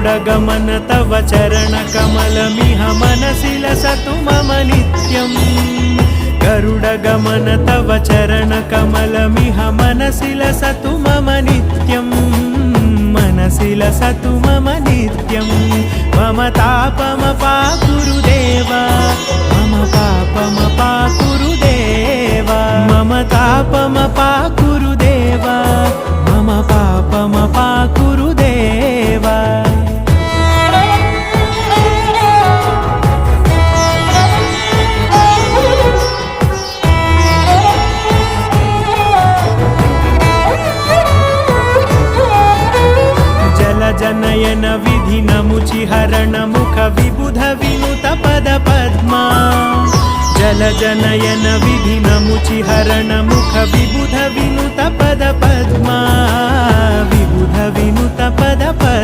गरुडगमन तव चरणकमलमिह मनसि लसतु मम नित्यम् गरुडगमन तव चरणकमलमिह मनसि लसतु मम नित्यम् मनसि लसतु मम नित्यम् मम तापमपाकुरुदेव मम पापमपाकुरुदेव मम तापमपाकुरुदेव मम पापमपाकुरुदेव जनयन विधिनमुचिहरण मुख विबुध विनुत पद पद्मा जलजनयन विधिनमुचिहरण मुख विबुध विनुत पद पद्मा विबुध विनुत पद पद्मा।